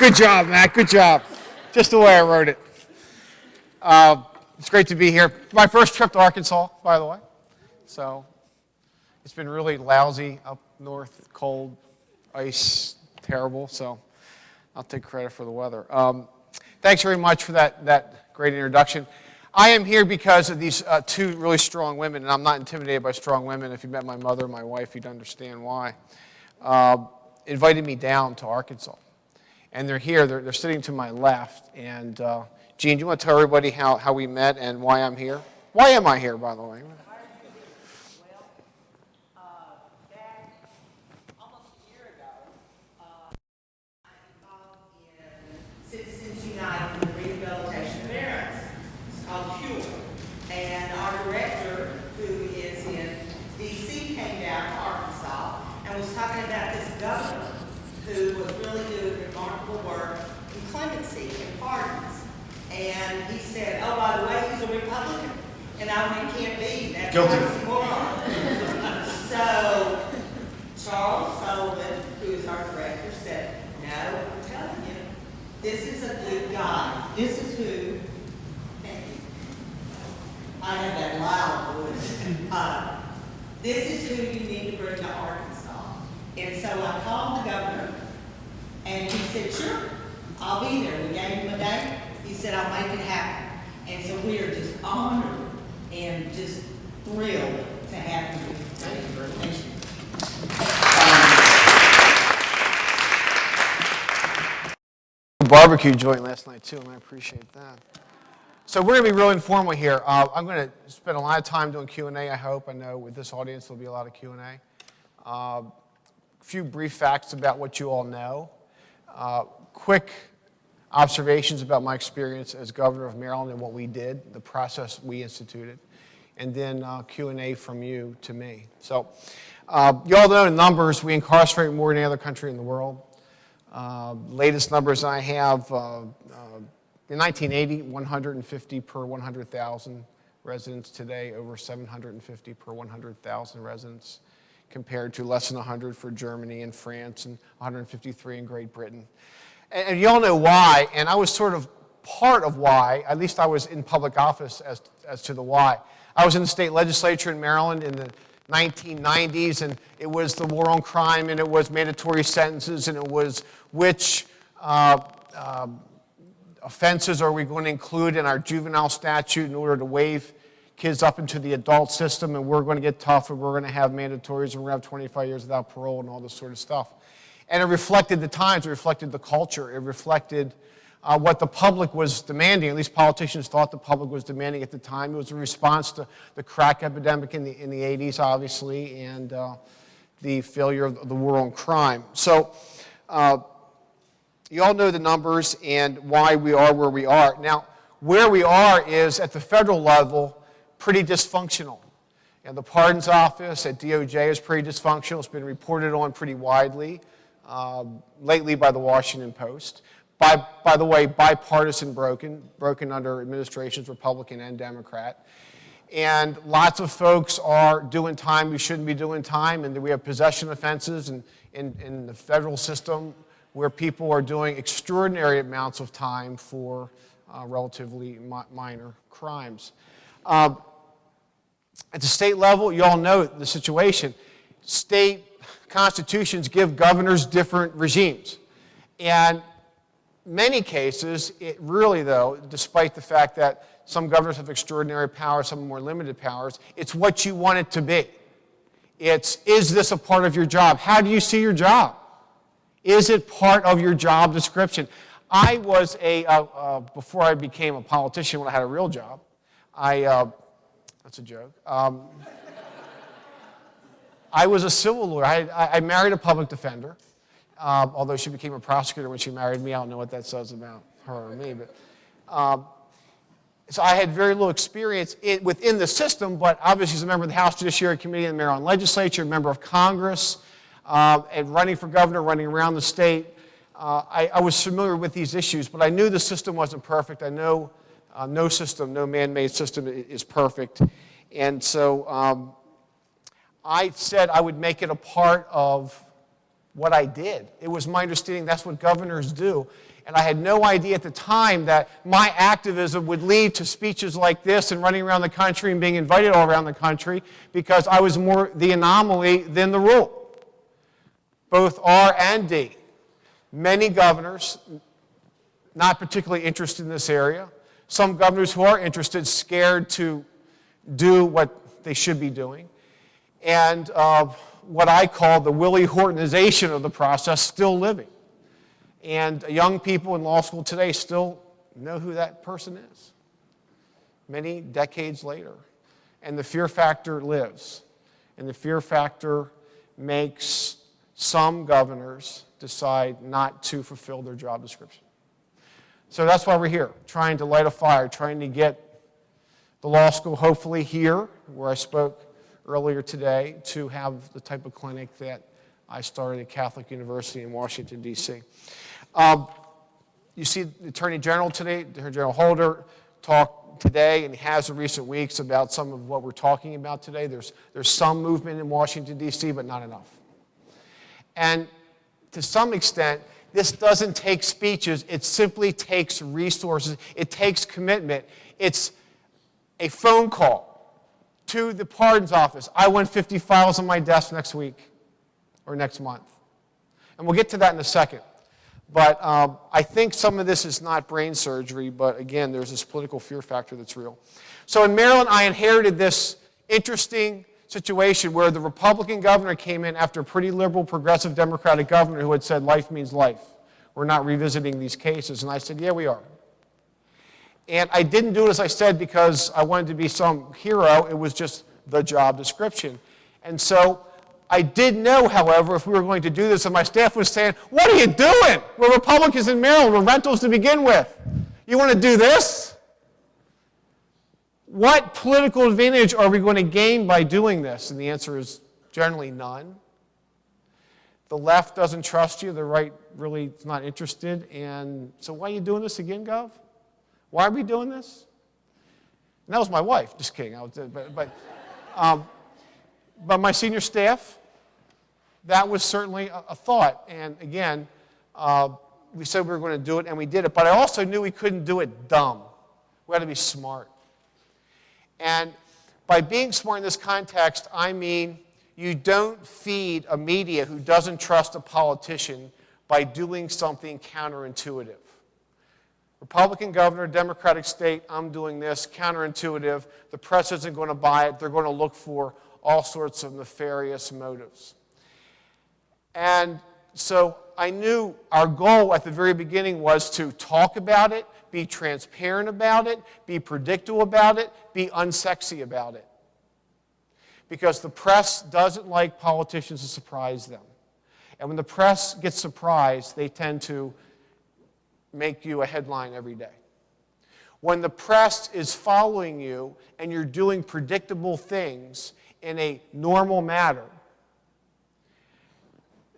Good job, Matt. Good job. Just the way I wrote it. It's great to be here. My first trip to Arkansas, by the way. So it's been really lousy up north, cold, ice, terrible. So I'll take credit for the weather. Thanks very much for that great introduction. I am here because of these two really strong women, and I'm not intimidated by strong women. If you met my mother, my wife, you'd understand why. Invited me down to Arkansas. And they're here, they're sitting to my left. And Gene, do you want to tell everybody how we met and why I'm here? Why am I here, by the way? Back almost a year ago, I involved in Citizens United for the Rehabilitation of Veterans. It's called CURE. And our director, who is in D.C., came down to Arkansas and was talking about this governor who was really doing remarkable work in clemency and pardons. And he said, oh, by the way, he's a Republican. And I went, can't be. That's moron. So Charles Sullivan, who is our director, said, no, I'm telling you, this is a good guy. This is who, thank you. I have that loud voice. This is who you need to bring to Arkansas. And so I called the governor, and he said, sure, I'll be there. We gave him a date. He said, I'll make it happen. And so we are just honored and just thrilled to have you. Thank you very much. Barbecue joint last night, too, and I appreciate that. So we're going to be real informal here. I'm going to spend a lot of time doing Q&A, I hope. I know with this audience there'll be a lot of Q&A. A few brief facts about what you all know. Quick observations about my experience as governor of Maryland and what we did, the process we instituted, and then Q&A from you to me. So you all know the numbers. We incarcerate more than any other country in the world. Latest numbers I have, in 1980, 150 per 100,000 residents. Today, over 750 per 100,000 residents, compared to less than 100 for Germany and France and 153 in Great Britain. And you all know why, and I was sort of part of why, at least I was in public office as to the why. I was in the state legislature in Maryland in the 1990s, and it was the war on crime, and it was mandatory sentences, and it was which offenses are we going to include in our juvenile statute in order to waive kids up into the adult system, and we're going to get tougher, we're going to have mandatories, and we're going to have 25 years without parole and all this sort of stuff. And it reflected the times, it reflected the culture, it reflected what the public was demanding, at least politicians thought the public was demanding at the time. It was a response to the crack epidemic in the 80s, obviously, and the failure of the war on crime. So you all know the numbers and why we are where we are. Now, where we are is, at the federal level, pretty dysfunctional. And the Pardons Office at DOJ is pretty dysfunctional. It's been reported on pretty widely, lately by the Washington Post. By the way, bipartisan broken under administrations, Republican and Democrat. And lots of folks are doing time who shouldn't be doing time, and we have possession offenses in the federal system where people are doing extraordinary amounts of time for relatively minor crimes. At the state level, you all know the situation. State constitutions give governors different regimes. And many cases, it really, though, despite the fact that some governors have extraordinary powers, some more limited powers, it's what you want it to be. It's, is this a part of your job? How do you see your job? Is it part of your job description? I was before I became a politician, when I had a real job, that's a joke. I was a civil lawyer. I married a public defender. Although she became a prosecutor when she married me. I don't know what that says about her or me. But, so I had very little experience within the system, but obviously as a member of the House Judiciary Committee in the Maryland Legislature, a member of Congress, and running for governor, running around the state, I was familiar with these issues, but I knew the system wasn't perfect. I know no system, no man-made system is perfect. And so I said I would make it a part of what I did. It was my understanding that's what governors do. And I had no idea at the time that my activism would lead to speeches like this and running around the country and being invited all around the country, because I was more the anomaly than the rule. Both R and D. Many governors not particularly interested in this area. Some governors who are interested, scared to do what they should be doing. And what I call the Willie Hortonization of the process still living. And young people in law school today still know who that person is, many decades later. And the fear factor lives. And the fear factor makes some governors decide not to fulfill their job description. So that's why we're here, trying to light a fire, trying to get the law school hopefully here, where I spoke earlier today, to have the type of clinic that I started at Catholic University in Washington, D.C. You see the Attorney General today, Attorney General Holder, talk today, and he has in recent weeks, about some of what we're talking about today. There's some movement in Washington, D.C., but not enough. And to some extent, this doesn't take speeches. It simply takes resources. It takes commitment. It's a phone call to the pardons office. I want 50 files on my desk next week or next month. And we'll get to that in a second. But I think some of this is not brain surgery, but again, there's this political fear factor that's real. So in Maryland, I inherited this interesting situation where the Republican governor came in after a pretty liberal, progressive Democratic governor who had said life means life. We're not revisiting these cases. And I said, yeah, we are. And I didn't do it, as I said, because I wanted to be some hero. It was just the job description. And so I did know, however, if we were going to do this, and my staff was saying, what are you doing? We're Republicans in Maryland. We're rentals to begin with. You want to do this? What political advantage are we going to gain by doing this? And the answer is generally none. The left doesn't trust you. The right really is not interested. And so why are you doing this again, Gov? Why are we doing this? And that was my wife. Just kidding. But my senior staff, that was certainly a thought. And again, we said we were going to do it, and we did it. But I also knew we couldn't do it dumb. We had to be smart. And by being smart in this context, I mean you don't feed a media who doesn't trust a politician by doing something counterintuitive. Republican governor, Democratic state, I'm doing this, counterintuitive. The press isn't going to buy it. They're going to look for all sorts of nefarious motives. And so I knew our goal at the very beginning was to talk about it, be transparent about it, be predictable about it, be unsexy about it. Because the press doesn't like politicians to surprise them. And when the press gets surprised, they tend to make you a headline every day. When the press is following you and you're doing predictable things in a normal manner,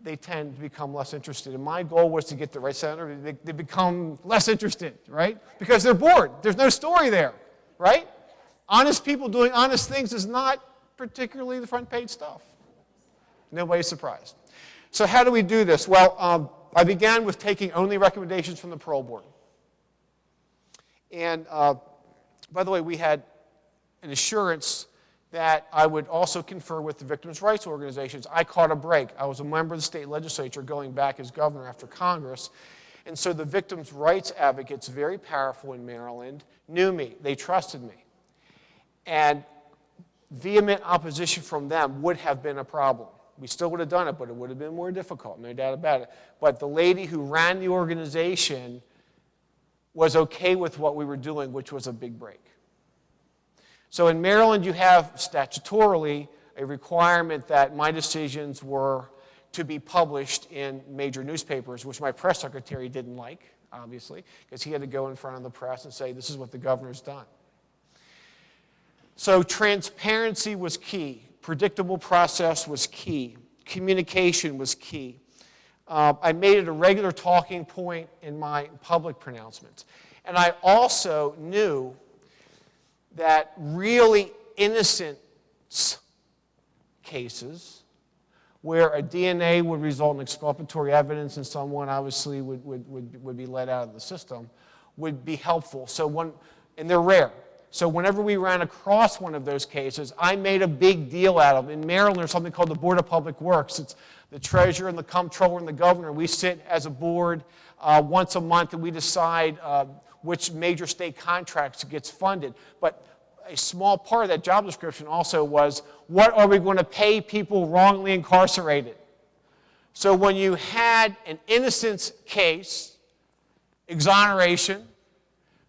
they tend to become less interested. And my goal was to get the right senator. They become less interested, right? Because they're bored. There's no story there, right? Honest people doing honest things is not particularly the front page stuff. Nobody's surprised. So how do we do this? Well, I began with taking only recommendations from the parole board. And by the way, we had an assurance that I would also confer with the victims' rights organizations. I caught a break. I was a member of the state legislature going back as governor after Congress. And so the victims' rights advocates, very powerful in Maryland, knew me. They trusted me. And vehement opposition from them would have been a problem. We still would have done it, but it would have been more difficult, no doubt about it. But the lady who ran the organization was okay with what we were doing, which was a big break. So in Maryland, you have statutorily a requirement that my decisions were to be published in major newspapers, which my press secretary didn't like, obviously, because he had to go in front of the press and say, this is what the governor's done. So transparency was key. Predictable process was key. Communication was key. I made it a regular talking point in my public pronouncements. And I also knew that really innocent cases where a DNA would result in exculpatory evidence and someone obviously would be let out of the system, would be helpful. And they're rare. So whenever we ran across one of those cases, I made a big deal out of it. In Maryland, there's something called the Board of Public Works. It's the treasurer and the comptroller and the governor. We sit as a board once a month and we decide which major state contracts gets funded. But a small part of that job description also was, what are we going to pay people wrongly incarcerated? So when you had an innocence case, exoneration,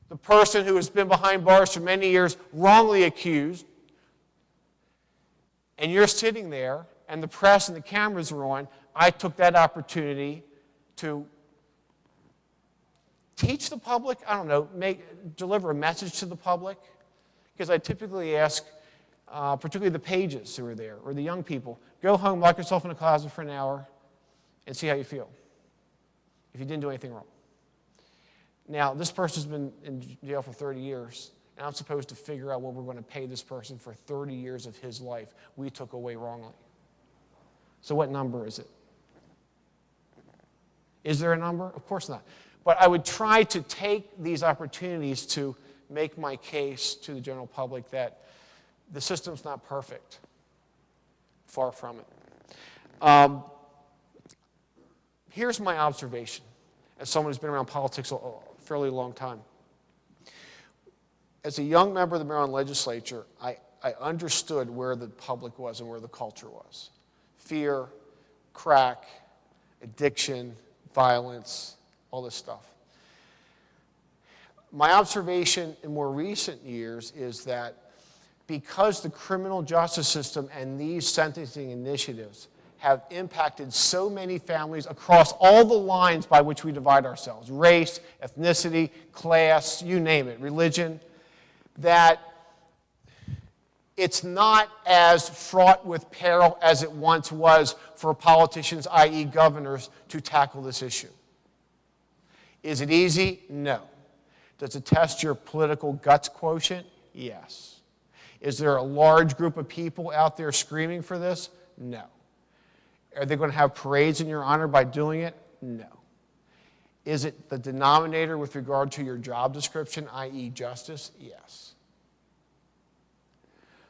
the person who has been behind bars for many years wrongly accused, and you're sitting there and the press and the cameras are on, I took that opportunity to teach the public, I don't know, deliver a message to the public. Because I typically ask, particularly the pages who are there, or the young people, go home, lock yourself in a closet for an hour, and see how you feel, if you didn't do anything wrong. Now, this person's been in jail for 30 years, and I'm supposed to figure out what we're going to pay this person for 30 years of his life we took away wrongly. So what number is it? Is there a number? Of course not. But I would try to take these opportunities to make my case to the general public that the system's not perfect. Far from it. Here's my observation, as someone who's been around politics a fairly long time. As a young member of the Maryland legislature, I understood where the public was and where the culture was. Fear, crack, addiction, violence, all this stuff. My observation in more recent years is that because the criminal justice system and these sentencing initiatives have impacted so many families across all the lines by which we divide ourselves, race, ethnicity, class, you name it, religion, that it's not as fraught with peril as it once was for politicians, i.e. governors, to tackle this issue. Is it easy? No. Does it test your political guts quotient? Yes. Is there a large group of people out there screaming for this? No. Are they going to have parades in your honor by doing it? No. Is it the denominator with regard to your job description, i.e. justice? Yes.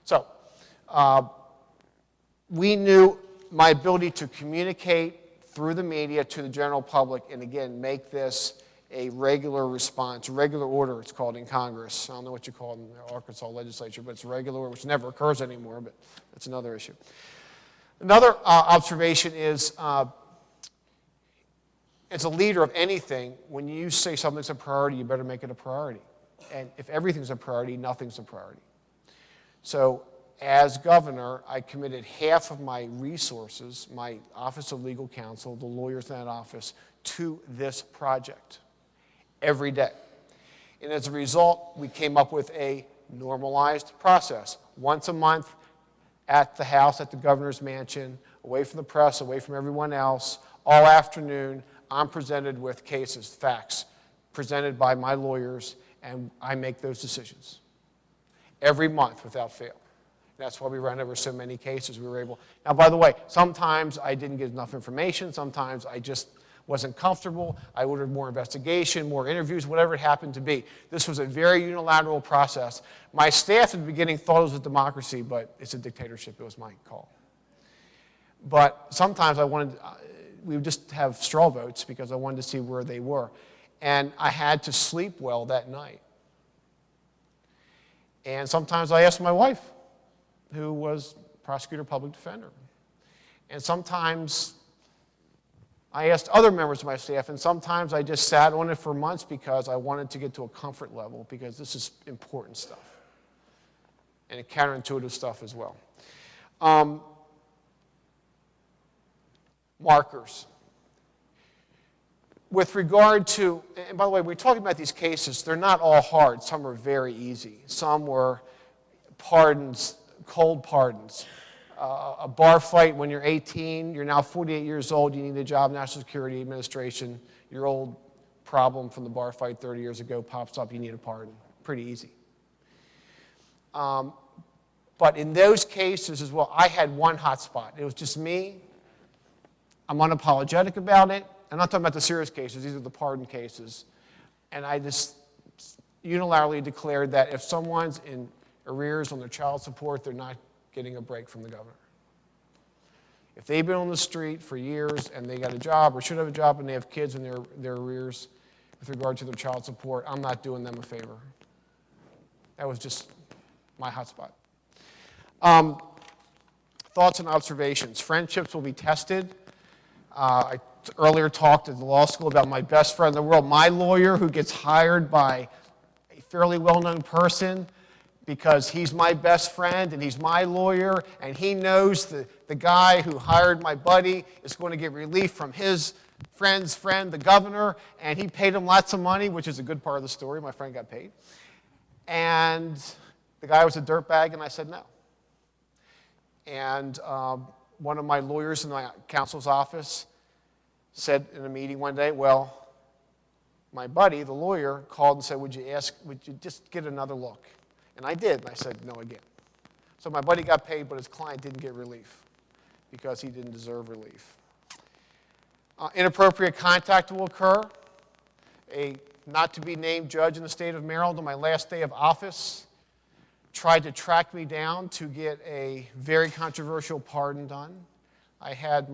So, we knew my ability to communicate through the media to the general public and, again, make this a regular response, regular order, it's called in Congress. I don't know what you call it in the Arkansas legislature, but it's regular order, which never occurs anymore, but that's another issue. Another observation is, as a leader of anything, when you say something's a priority, you better make it a priority. And if everything's a priority, nothing's a priority. So as governor, I committed half of my resources, my Office of Legal Counsel, the lawyers in that office, to this project every day. And as a result, we came up with a normalized process. Once a month at the House, at the governor's mansion, away from the press, away from everyone else, all afternoon, I'm presented with cases, facts, presented by my lawyers, and I make those decisions every month without fail. That's why we ran over so many cases. We were able. Now, by the way, sometimes I didn't get enough information. Sometimes I just wasn't comfortable. I ordered more investigation, more interviews, whatever it happened to be. This was a very unilateral process. My staff at the beginning thought it was a democracy, but it's a dictatorship. It was my call. But sometimes we would just have straw votes because I wanted to see where they were. And I had to sleep well that night. And sometimes I asked my wife, who was prosecutor, public defender. And sometimes I asked other members of my staff, and sometimes I just sat on it for months because I wanted to get to a comfort level, because this is important stuff and counterintuitive stuff as well. Markers. With regard to, and by the way, we're talking about these cases, they're not all hard. Some are very easy. Some were pardons, cold pardons. A bar fight when you're 18, you're now 48 years old, you need a job, National Security Administration, your old problem from the bar fight 30 years ago pops up, you need a pardon. Pretty easy. But in those cases as well, I had one hot spot. It was just me, I'm unapologetic about it. I'm not talking about the serious cases. These are the pardon cases. And I just unilaterally declared that if someone's in arrears on their child support, they're not getting a break from the governor. If they've been on the street for years and they got a job or should have a job and they have kids in their arrears with regard to their child support, I'm not doing them a favor. That was just my hotspot. Thoughts and observations. Friendships will be tested. I earlier talked at the law school about my best friend in the world, my lawyer, who gets hired by a fairly well-known person because he's my best friend and he's my lawyer, and he knows the guy who hired my buddy is going to get relief from his friend's friend, the governor, and he paid him lots of money, which is a good part of the story. My friend got paid. And the guy was a dirtbag, and I said no. And one of my lawyers in my counsel's office said in a meeting one day, well, my buddy, the lawyer, called and said, would you just get another look? And I did, and I said no again. So my buddy got paid, but his client didn't get relief because he didn't deserve relief. Inappropriate contact will occur. A not-to-be-named judge in the state of Maryland on my last day of office tried to track me down to get a very controversial pardon done. I had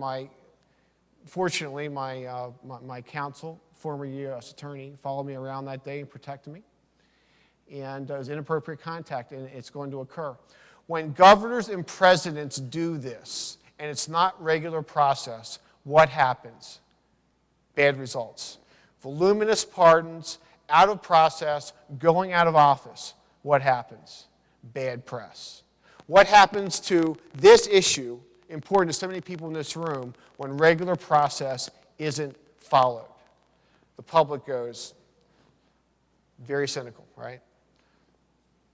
fortunately, my counsel, former U.S. attorney, followed me around that day and protected me. And it was inappropriate contact, and it's going to occur. When governors and presidents do this, and it's not regular process, what happens? Bad results. Voluminous pardons, out of process, going out of office. What happens? Bad press. What happens to this issue, important to so many people in this room, when regular process isn't followed? The public goes very cynical, right?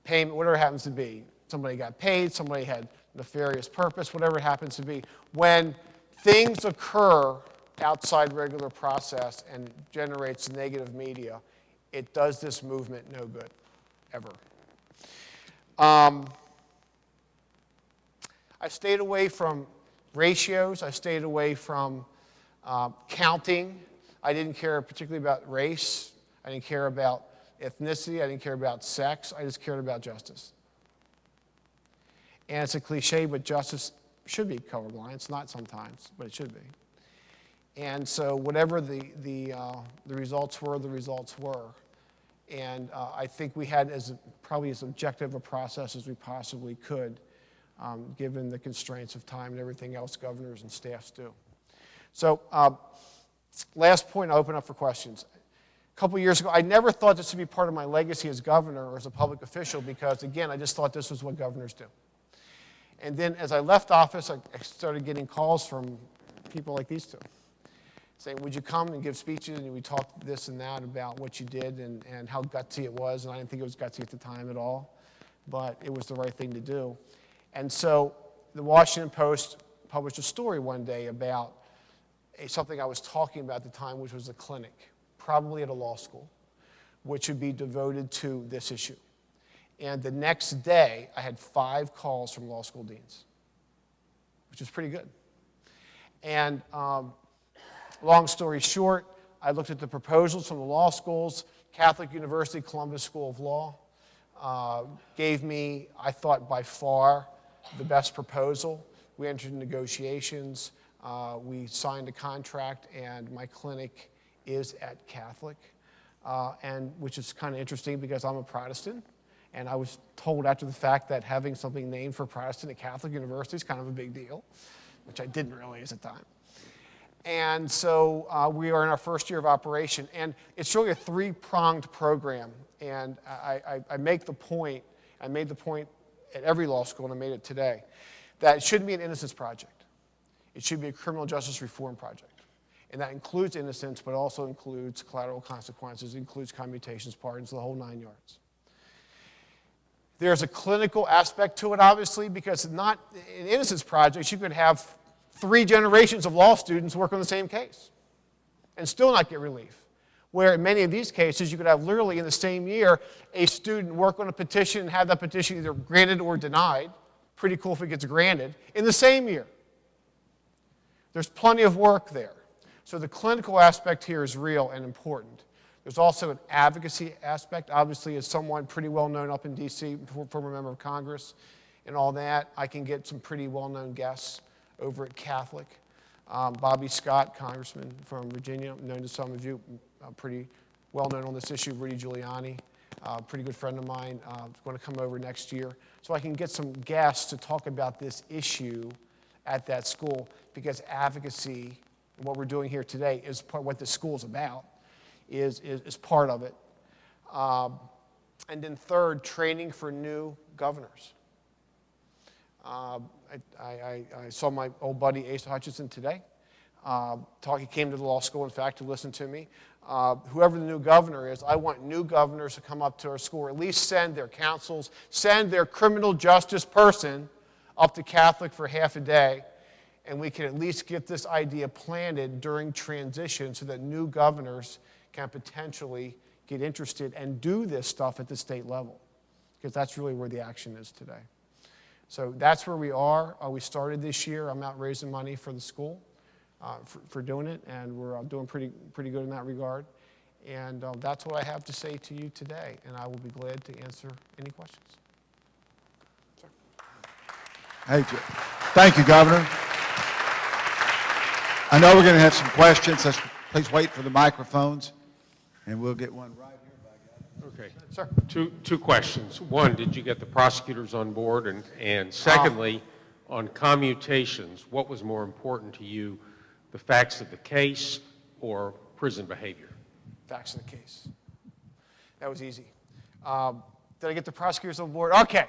Payment, whatever it happens to be. Somebody got paid, somebody had nefarious purpose, whatever it happens to be. When things occur outside regular process and generates negative media, it does this movement no good, ever. I stayed away from ratios. I stayed away from counting. I didn't care particularly about race. I didn't care about ethnicity. I didn't care about sex. I just cared about justice. And it's a cliche, but justice should be colorblind. It's not sometimes, but it should be. And so whatever the results were, the results were. And I think we had probably as objective a process as we possibly could, given the constraints of time and everything else governors and staffs do. So last point, I'll open up for questions. A couple years ago, I never thought this would be part of my legacy as governor or as a public official because, again, I just thought this was what governors do. And then as I left office, I started getting calls from people like these two, saying, would you come and give speeches, and we talked this and that about what you did and how gutsy it was, and I didn't think it was gutsy at the time at all, but it was the right thing to do. And so the Washington Post published a story one day about something I was talking about at the time, which was a clinic, probably at a law school, which would be devoted to this issue. And the next day, I had 5 calls from law school deans, which is pretty good. And long story short, I looked at the proposals from the law schools. Catholic University, Columbus School of Law gave me, I thought, by far the best proposal. We entered negotiations. We signed a contract, and my clinic is at Catholic, and which is kind of interesting because I'm a Protestant. And I was told after the fact that having something named for Protestant at Catholic University is kind of a big deal, which I didn't realize at the time. And so we are in our first year of operation. And it's really a 3-pronged program. And I made the point at every law school, and I made it today, that it shouldn't be an innocence project. It should be a criminal justice reform project. And that includes innocence, but also includes collateral consequences, includes commutations, pardons, the whole 9 yards. There's a clinical aspect to it, obviously, because not in innocence projects, you could have 3 generations of law students work on the same case and still not get relief. Where in many of these cases, you could have literally in the same year, a student work on a petition and have that petition either granted or denied. Pretty cool if it gets granted in the same year. There's plenty of work there. So the clinical aspect here is real and important. There's also an advocacy aspect. Obviously, as someone pretty well known up in D.C., former member of Congress and all that, I can get some pretty well-known guests over at Catholic. Bobby Scott, congressman from Virginia, known to some of you, pretty well-known on this issue. Rudy Giuliani, pretty good friend of mine, is going to come over next year. So I can get some guests to talk about this issue at that school, because advocacy, and what we're doing here today, is part what the school's about, is part of it. And then third, training for new governors. I saw my old buddy Asa Hutchinson today. He came to the law school, in fact, to listen to me. Whoever the new governor is, I want new governors to come up to our school, or at least send their counsels, send their criminal justice person up to Catholic for half a day, and we can at least get this idea planted during transition so that new governors can potentially get interested and do this stuff at the state level, because that's really where the action is today. So that's where we are. We started this year. I'm out raising money for the school for doing it, and we're doing pretty good in that regard. And that's what I have to say to you today, and I will be glad to answer any questions. Sir. Hey, thank you, Governor. I know we're going to have some questions. Please wait for the microphones, and we'll get one right here by God. Okay. Sir. Two questions. One, did you get the prosecutors on board? And secondly, on commutations, what was more important to you, the facts of the case or prison behavior? Facts of the case. That was easy. Did I get the prosecutors on board? Okay.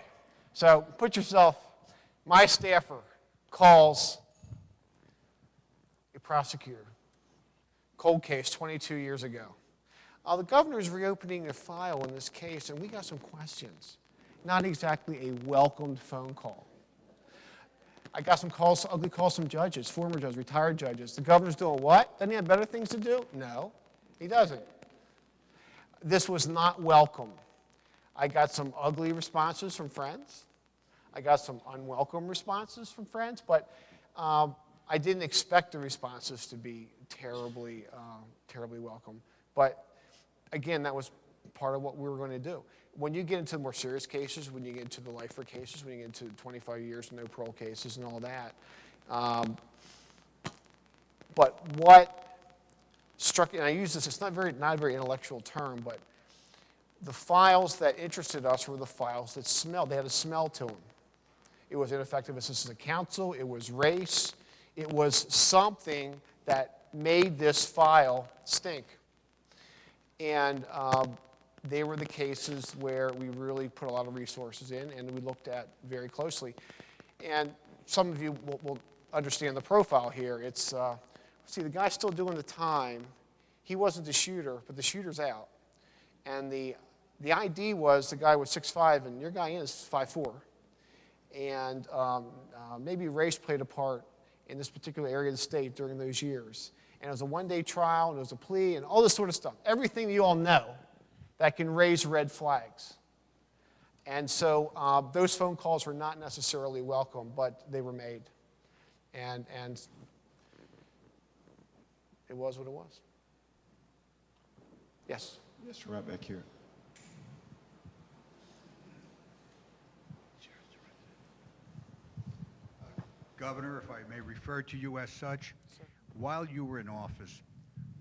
So put yourself, my staffer calls a prosecutor, cold case 22 years ago. The governor's reopening a file in this case, and we got some questions. Not exactly a welcomed phone call. I got some calls, ugly calls from judges, former judges, retired judges. The governor's doing what? Doesn't he have better things to do? No, he doesn't. This was not welcome. I got some ugly responses from friends. I got some unwelcome responses from friends, but I didn't expect the responses to be terribly welcome. But again, that was part of what we were going to do. When you get into more serious cases, when you get into the lifer cases, when you get into 25 years, no parole cases and all that. But what struck, and I use this, it's not a very intellectual term, but the files that interested us were the files that smelled. They had a smell to them. It was ineffective assistance of counsel. It was race. It was something that made this file stink. And they were the cases where we really put a lot of resources in and we looked at very closely. And some of you will understand the profile here. It's, see, the guy's still doing the time. He wasn't the shooter, but the shooter's out. And the ID was the guy was 6'5", and your guy is 5'4". And maybe race played a part in this particular area of the state during those years. And it was a one-day trial, and it was a plea, and all this sort of stuff. Everything you all know that can raise red flags. And so those phone calls were not necessarily welcome, but they were made. And it was what it was. Yes? Yes, right back here. Governor, if I may refer to you as such, while you were in office,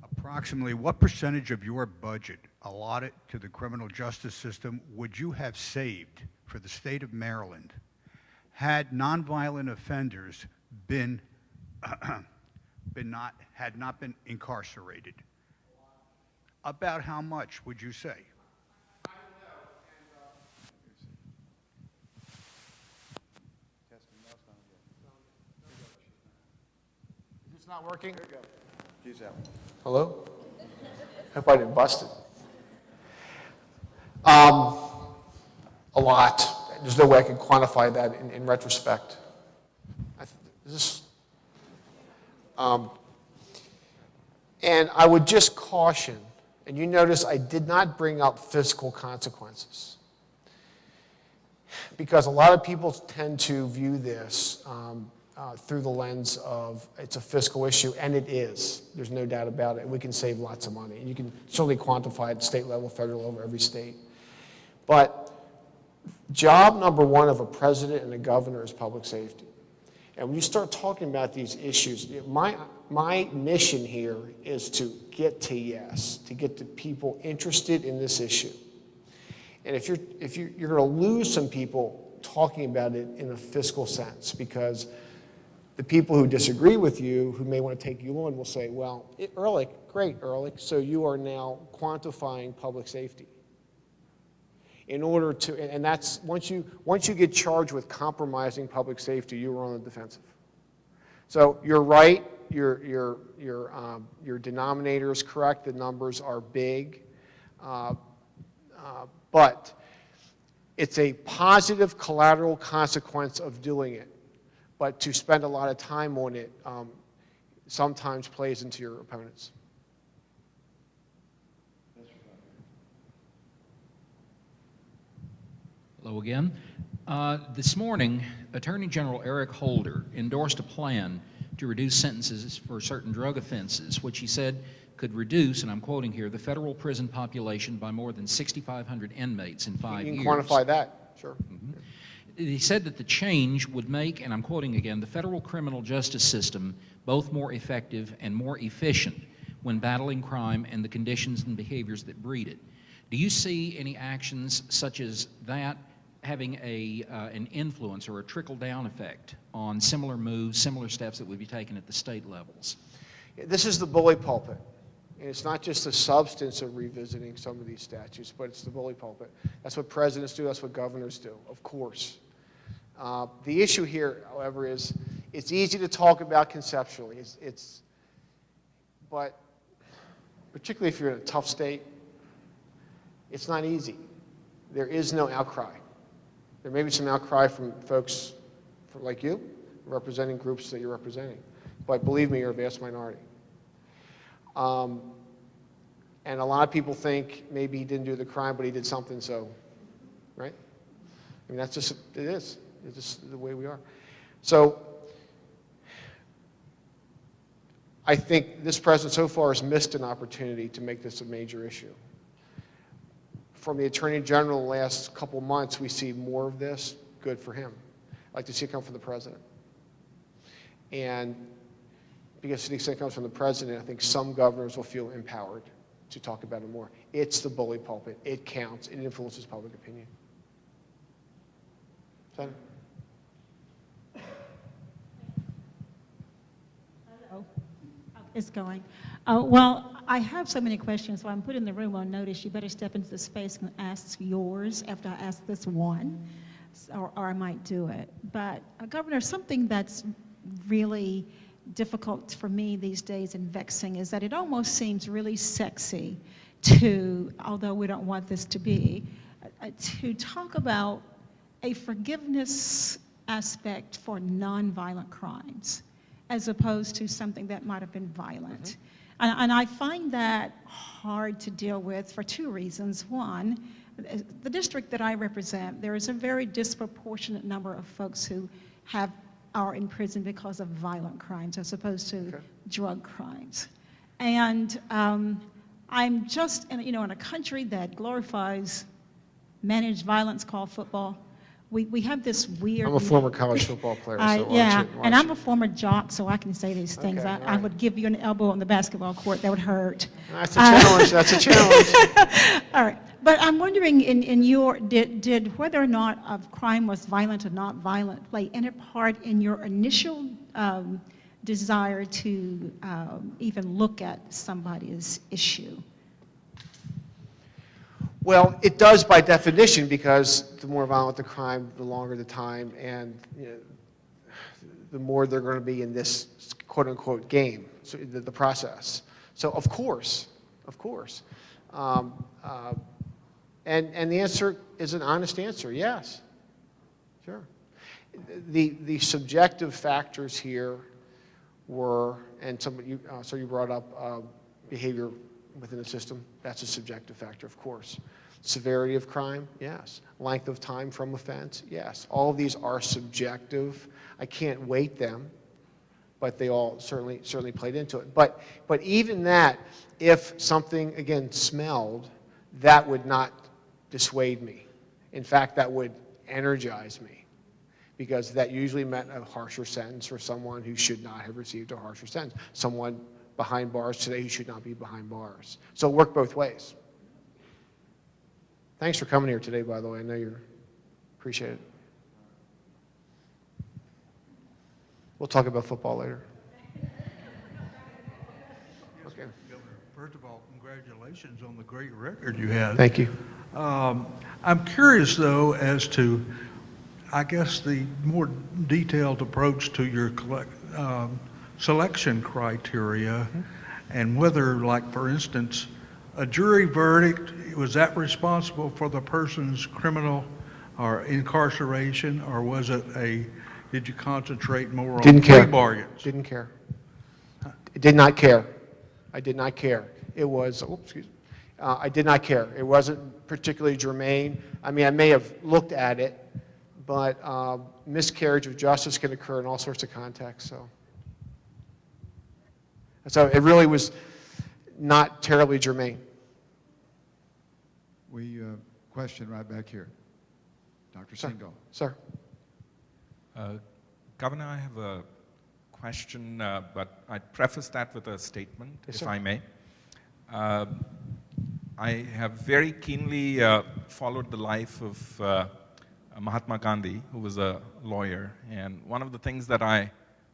approximately what percentage of your budget allotted to the criminal justice system would you have saved for the state of Maryland had nonviolent offenders had not been incarcerated? About how much would you say? I don't know. Is this not working? There you go. Use that one. Hello? Hope I didn't bust it. A lot. There's no way I can quantify that in retrospect. And I would just caution, and you notice I did not bring up fiscal consequences. Because a lot of people tend to view this, through the lens of it's a fiscal issue, and it is. There's no doubt about it. We can save lots of money. And you can certainly quantify it at state level, federal level, every state. But job number one of a president and a governor is public safety. And when you start talking about these issues, my mission here is to get to yes, to get the people interested in this issue. And if you're going to lose some people talking about it in a fiscal sense, because the people who disagree with you, who may want to take you on, will say, well, Ehrlich, great, Ehrlich, so you are now quantifying public safety. In order to, and that's, once you get charged with compromising public safety, you are on the defensive. So you're right, your denominator is correct, the numbers are big, but it's a positive collateral consequence of doing it. But to spend a lot of time on it sometimes plays into your opponents. Hello again. This morning, Attorney General Eric Holder endorsed a plan to reduce sentences for certain drug offenses, which he said could reduce, and I'm quoting here, the federal prison population by more than 6,500 inmates in 5 years. You can quantify that, sure. Mm-hmm. He said that the change would make, and I'm quoting again, the federal criminal justice system both more effective and more efficient when battling crime and the conditions and behaviors that breed it. Do you see any actions such as that having an influence or a trickle-down effect on similar moves, similar steps that would be taken at the state levels? This is the bully pulpit. And it's not just the substance of revisiting some of these statutes, but it's the bully pulpit. That's what presidents do, that's what governors do, of course. The issue here, however, is it's easy to talk about conceptually. But particularly if you're in a tough state, it's not easy. There is no outcry. There may be some outcry from folks like you, representing groups that you're representing. But believe me, you're a vast minority. And a lot of people think maybe he didn't do the crime, but he did something, so, right? I mean, that's just, it is. It's just the way we are. So I think this president so far has missed an opportunity to make this a major issue. From the Attorney General the last couple months, we see more of this. Good for him. I'd like to see it come from the president. And because to the extent it comes from the president, I think some governors will feel empowered to talk about it more. It's the bully pulpit. It counts. It influences public opinion. Senator? Hello. It's going. Well, I have so many questions, so I'm putting the room on notice. You better step into the space and ask yours after I ask this one, or I might do it. But, Governor, something that's really difficult for me these days and vexing is that it almost seems really sexy to, although we don't want this to be, to talk about a forgiveness aspect for nonviolent crimes as opposed to something that might have been violent. Mm-hmm. And I find that hard to deal with for two reasons. One, the district that I represent, there is a very disproportionate number of folks who are in prison because of violent crimes as opposed to drug crimes. And I'm just, in a country that glorifies managed violence called football. We have this weird... I'm a former college football player, so yeah, and I'm a former jock, so I can say these things. Okay, I would give you an elbow on the basketball court. That would hurt. That's a challenge. That's a challenge. All right. But I'm wondering, did whether or not a crime was violent or not violent play any part in your initial desire to even look at somebody's issue? Well, it does by definition, because the more violent the crime, the longer the time, and the more they're going to be in this quote-unquote game, so the process. So of course. And the answer is an honest answer, yes, sure. The subjective factors here were, and so you brought up behavior within the system. That's a subjective factor, of course. Severity of crime, yes. Length of time from offense, yes. All of these are subjective. I can't weight them, but they all certainly played into it. But even that, if something, again, smelled, that would not dissuade me. In fact, that would energize me, because that usually meant a harsher sentence for someone who should not have received a harsher sentence. Someone behind bars today who should not be behind bars. So it worked both ways. Thanks for coming here today, by the way. I know you appreciate it. We'll talk about football later. Okay. Governor, first of all, congratulations on the great record you had. Thank you. I'm curious, though, as to, I guess, the more detailed approach to your selection criteria, and whether, like, for instance, a jury verdict, was that responsible for the person's criminal or incarceration, or was it did you concentrate more on plea bargains? Didn't care. Did not care. I did not care. It was, I did not care. It wasn't particularly germane. I mean, I may have looked at it, but miscarriage of justice can occur in all sorts of contexts. So it really was not terribly germane. Question right back here. Dr. Singal. Sir. Governor, I have a question, but I'd preface that with a statement, Yes, if sir. I may. I have very keenly followed the life of Mahatma Gandhi, who was a lawyer, and one of the things that I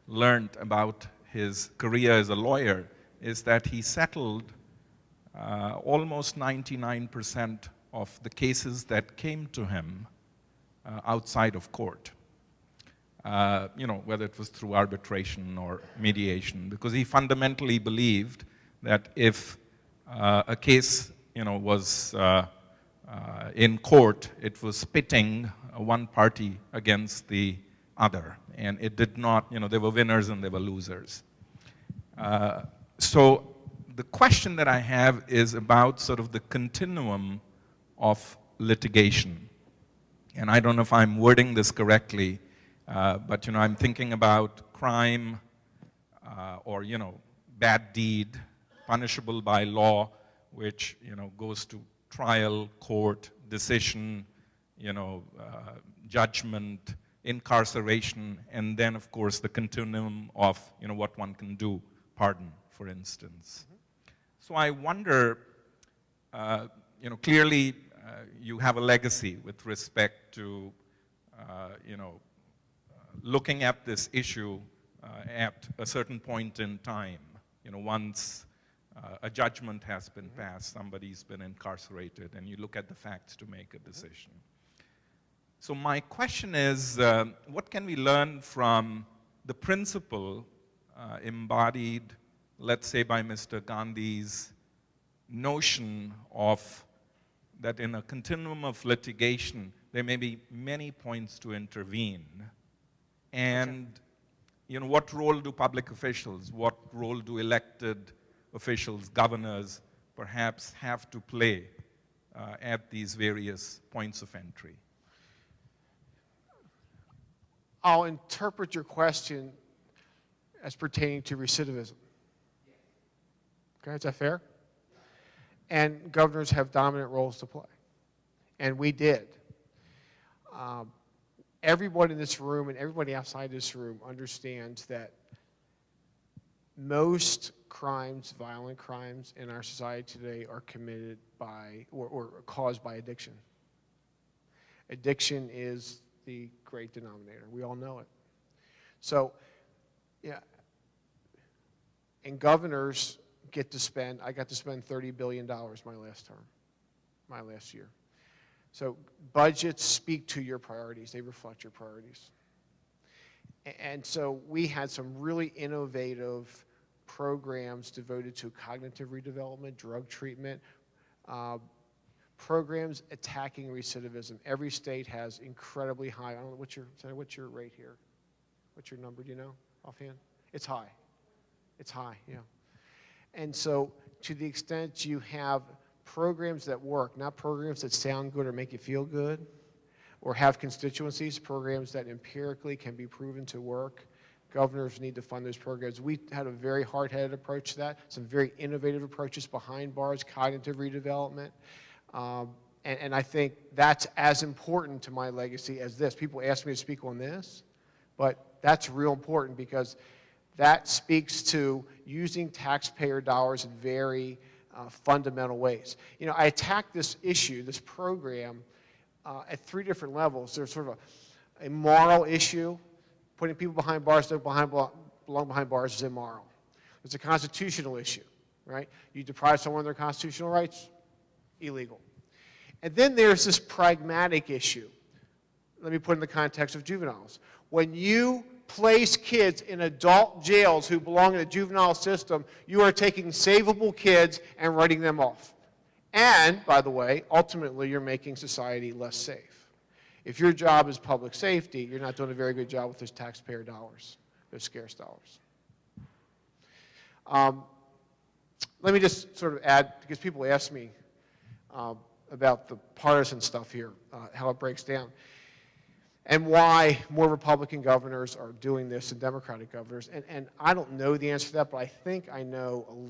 learned about his career as a lawyer is that he settled almost 99% of the cases that came to him outside of court. Whether it was through arbitration or mediation, because he fundamentally believed that if a case, was in court, it was pitting one party against the other, and it did not, there were winners and there were losers. So the question that I have is about sort of the continuum of litigation. And I don't know if I'm wording this correctly, but I'm thinking about crime or bad deed punishable by law, which goes to trial, court, decision, judgment, incarceration, and then of course the continuum of what one can do, pardon, for instance. So I wonder, clearly you have a legacy with respect to looking at this issue at a certain point in time. Once a judgment has been passed, somebody's been incarcerated, and you look at the facts to make a decision. So my question is, what can we learn from the principle embodied, let's say, by Mr. Gandhi's notion of that in a continuum of litigation, there may be many points to intervene. And what role do public officials, what role do elected officials, governors, perhaps have to play at these various points of entry? I'll interpret your question as pertaining to recidivism. Okay, is that fair? And governors have dominant roles to play. And we did. Everyone in this room and everybody outside this room understands that most crimes, violent crimes in our society today are committed by or caused by addiction. Addiction is the great denominator. We all know it. So, yeah, and governors get to spend, I got to spend $30 billion my last term, my last year. So budgets speak to your priorities. They reflect your priorities. And so we had some really innovative programs devoted to cognitive redevelopment, drug treatment, programs attacking recidivism. Every state has incredibly high, I don't know, what's your rate here? What's your number, do you know, offhand? It's high. It's high, yeah. And so to the extent you have programs that work, not programs that sound good or make you feel good or have constituencies, programs that empirically can be proven to work. Governors need to fund those programs. We had a very hard-headed approach to that, some very innovative approaches behind bars, cognitive redevelopment. And I think that's as important to my legacy as this. People ask me to speak on this, but that's real important because that speaks to using taxpayer dollars in very fundamental ways. You know, I attack this issue, this program, at 3 different levels. There's sort of a moral issue. Putting people behind bars that belong behind bars is immoral. There's a constitutional issue, right? You deprive someone of their constitutional rights, illegal. And then there's this pragmatic issue. Let me put it in the context of juveniles. When you place kids in adult jails who belong in the juvenile system, you are taking savable kids and writing them off. And, by the way, ultimately you're making society less safe. If your job is public safety, you're not doing a very good job with those taxpayer dollars, those scarce dollars. Let me just sort of add, because people ask me about the partisan stuff here, how it breaks down, and why more Republican governors are doing this than Democratic governors. And I don't know the answer to that, but I think I know.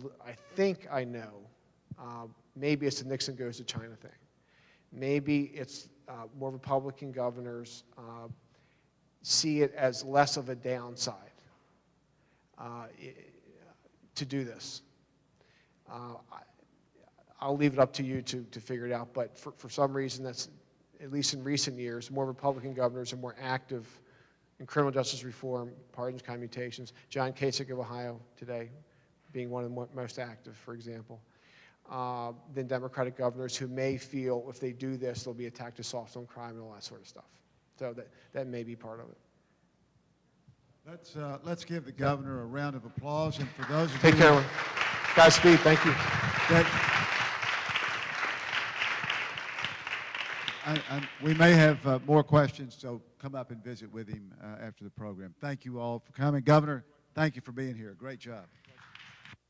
Maybe it's the Nixon goes to China thing. Maybe it's more Republican governors see it as less of a downside to do this. I'll leave it up to you to figure it out, but for some reason that's, at least in recent years, more Republican governors are more active in criminal justice reform, pardons, commutations. John Kasich of Ohio today being one of the most active, for example, than Democratic governors who may feel if they do this, they'll be attacked as soft on crime and all that sort of stuff. So that may be part of it. Let's give the governor a round of applause, and for those of Take you care. Godspeed. Thank you. We may have more questions, so come up and visit with him after the program. Thank you all for coming. Governor, thank you for being here. Great job.